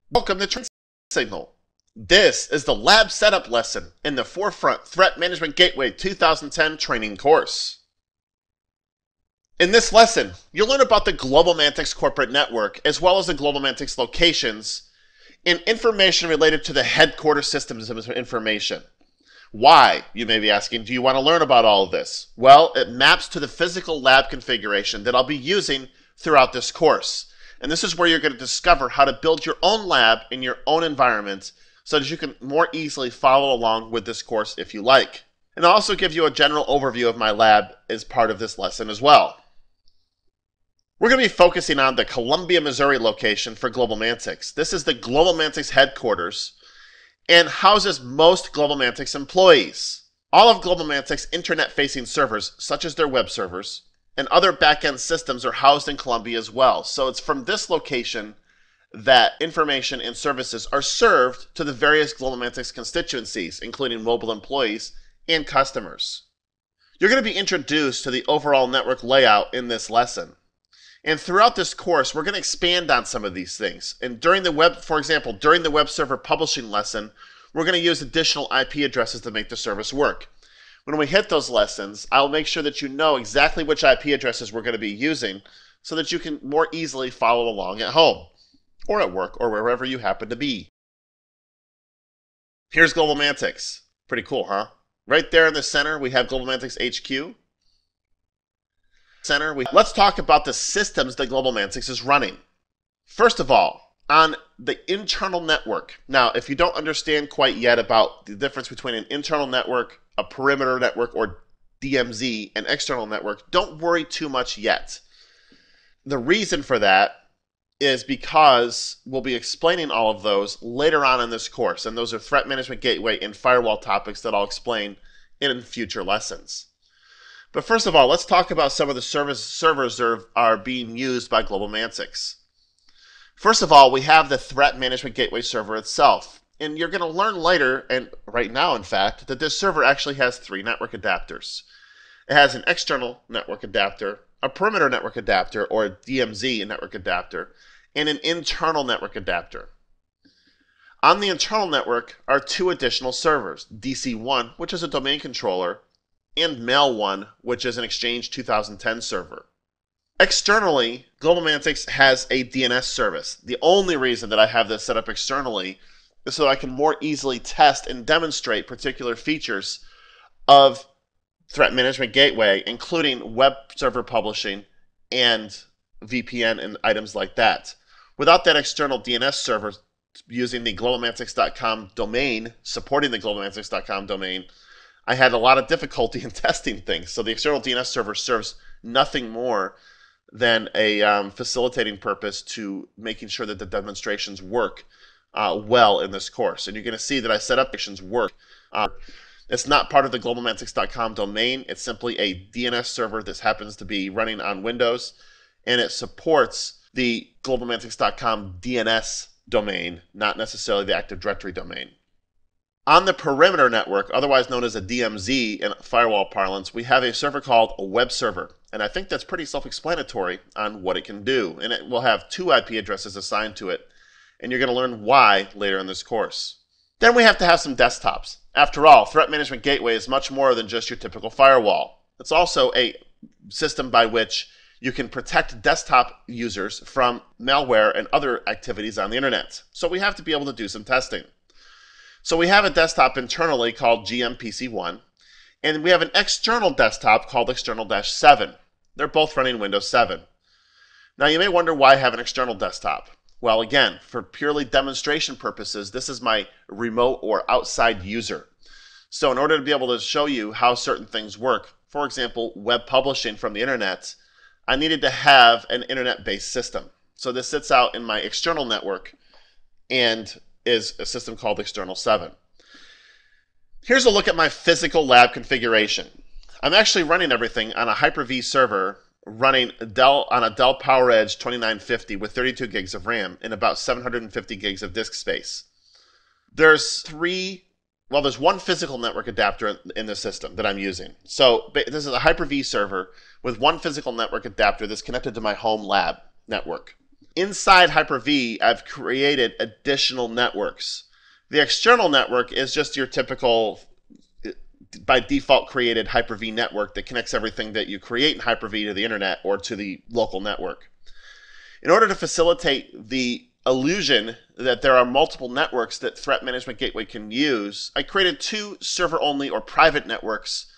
Welcome to Trend Signal. This is the lab setup lesson in the Forefront Threat Management Gateway 2010 training course. In this lesson, you'll learn about the GlobalMantics corporate network as well as the GlobalMantics locations and information related to the headquarters systems of information. Why, you may be asking, do you want to learn about all of this? Well, it maps to the physical lab configuration that I'll be using throughout this course. And this is where you're going to discover how to build your own lab in your own environment so that you can more easily follow along with this course if you like. And I'll also give you a general overview of my lab as part of this lesson as well. We're going to be focusing on the Columbia, Missouri location for GlobalMantics. This is the GlobalMantics headquarters and houses most GlobalMantics employees. All of GlobalMantics internet-facing servers, such as their web servers, and other back-end systems are housed in Columbia as well. So it's from this location that information and services are served to the various GlobalMantics constituencies, including mobile employees and customers. You're going to be introduced to the overall network layout in this lesson. And throughout this course, we're going to expand on some of these things. And during the web, for example, during the web server publishing lesson, we're going to use additional IP addresses to make the service work. When we hit those lessons, I'll make sure that you know exactly which IP addresses we're going to be using so that you can more easily follow along at home or at work or wherever you happen to be. Here's GlobalMantics. Pretty cool, huh? Right there in the center, we have GlobalMantics HQ. Let's talk about the systems that GlobalMantics is running. First of all, on the internal network. Now, if you don't understand quite yet about the difference between an internal network, a perimeter network, or DMZ, an external network, don't worry too much yet. The reason for that is because we'll be explaining all of those later on in this course, and those are threat management gateway and firewall topics that I'll explain in future lessons. But first of all, let's talk about some of the servers that are being used by GlobalMantics. First of all, we have the Threat Management Gateway server itself. And you're going to learn later, and right now in fact, that this server actually has 3 network adapters. It has an external network adapter, a perimeter network adapter, or a DMZ network adapter, and an internal network adapter. On the internal network are 2 additional servers, DC1, which is a domain controller, and Mail1, which is an Exchange 2010 server. Externally, GlobalMantics has a DNS service. The only reason that I have this set up externally is so I can more easily test and demonstrate particular features of Threat Management Gateway, including web server publishing and VPN and items like that. Without that external DNS server using the globalmantics.com domain, supporting the globalmantics.com domain, I had a lot of difficulty in testing things. So the external DNS server serves nothing more than a facilitating purpose to making sure that the demonstrations work well in this course. And you're going to see that I set up demonstrations work. It's not part of the globalmantics.com domain. It's simply a DNS server that happens to be running on Windows, and it supports the globalmantics.com DNS domain, not necessarily the Active Directory domain. On the perimeter network, otherwise known as a DMZ in firewall parlance, we have a server called a web server. And I think that's pretty self-explanatory on what it can do. And it will have 2 IP addresses assigned to it. And you're going to learn why later in this course. Then we have to have some desktops. After all, Threat Management Gateway is much more than just your typical firewall. It's also a system by which you can protect desktop users from malware and other activities on the internet. So we have to be able to do some testing. So we have a desktop internally called GMPC1, and we have an external desktop called External-7. They're both running Windows 7. Now you may wonder why I have an external desktop. Well, again, for purely demonstration purposes, this is my remote or outside user. So in order to be able to show you how certain things work, for example, web publishing from the internet, I needed to have an internet-based system. So this sits out in my external network and is a system called External-7. Here's a look at my physical lab configuration. I'm actually running everything on a Hyper-V server running on a Dell PowerEdge 2950 with 32 gigs of RAM and about 750 gigs of disk space. There's 1 physical network adapter in the system that I'm using. So this is a Hyper-V server with 1 physical network adapter that's connected to my home lab network. Inside Hyper-V, I've created additional networks. The external network is just your typical, by default created Hyper-V network that connects everything that you create in Hyper-V to the internet or to the local network. In order to facilitate the illusion that there are multiple networks that Threat Management Gateway can use, I created 2 server-only or private networks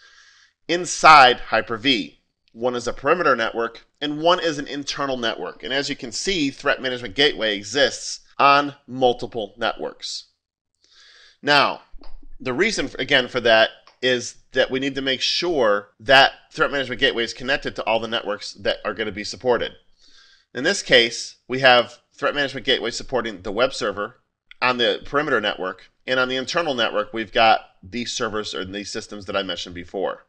inside Hyper-V. One is a perimeter network, and one is an internal network. And as you can see, Threat Management Gateway exists on multiple networks. Now, the reason, again, for that is that we need to make sure that Threat Management Gateway is connected to all the networks that are going to be supported. In this case, we have Threat Management Gateway supporting the web server on the perimeter network, and on the internal network, we've got these servers or these systems that I mentioned before.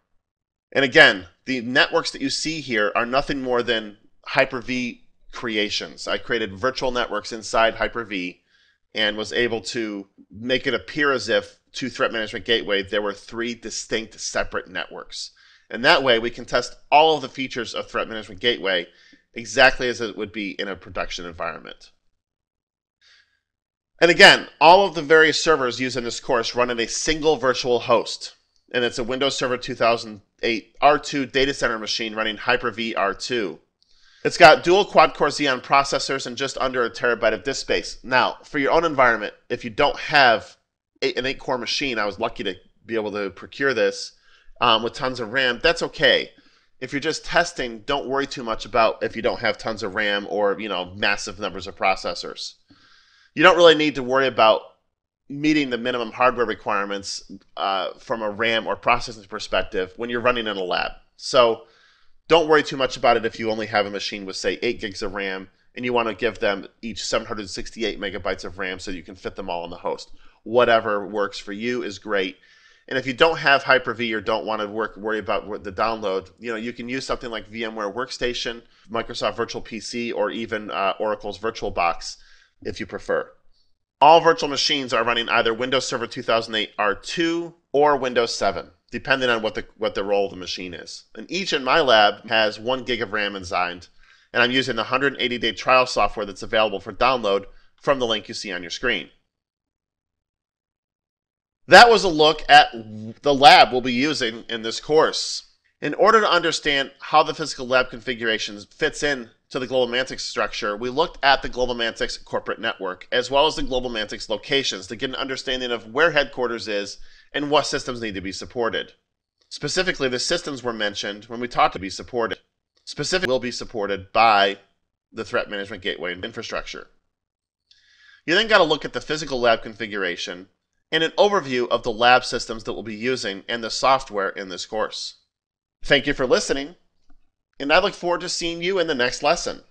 And again, the networks that you see here are nothing more than Hyper-V creations. I created virtual networks inside Hyper-V and was able to make it appear as if to Threat Management Gateway there were 3 distinct separate networks. And that way we can test all of the features of Threat Management Gateway exactly as it would be in a production environment. And again, all of the various servers used in this course run in a single virtual host. And it's a Windows Server 2008 R2 data center machine running Hyper-V R2. It's got dual quad-core Xeon processors and just under a terabyte of disk space. Now, for your own environment, if you don't have an 8-core machine, I was lucky to be able to procure this with tons of RAM, that's okay. If you're just testing, don't worry too much about if you don't have tons of RAM or, massive numbers of processors. You don't really need to worry about meeting the minimum hardware requirements from a RAM or processing perspective when you're running in a lab. So don't worry too much about it if you only have a machine with, say, 8 gigs of RAM and you want to give them each 768 megabytes of RAM so you can fit them all on the host. Whatever works for you is great. And if you don't have Hyper-V or don't want to worry about the download, you can use something like VMware Workstation, Microsoft Virtual PC, or even Oracle's VirtualBox if you prefer. All virtual machines are running either Windows Server 2008 R2 or Windows 7, depending on what the role of the machine is. And each in my lab has 1 gig of RAM assigned, and I'm using the 180-day trial software that's available for download from the link you see on your screen. That was a look at the lab we'll be using in this course. In order to understand how the physical lab configuration fits in to the Global Mantic structure, we looked at the Global Mantic corporate network, as well as the Global Mantic locations to get an understanding of where headquarters is and what systems need to be supported. Specifically, the systems were mentioned when we talked to be supported. Specifically, will be supported by the Threat Management Gateway infrastructure. You then got to look at the physical lab configuration and an overview of the lab systems that we'll be using and the software in this course. Thank you for listening, and I look forward to seeing you in the next lesson.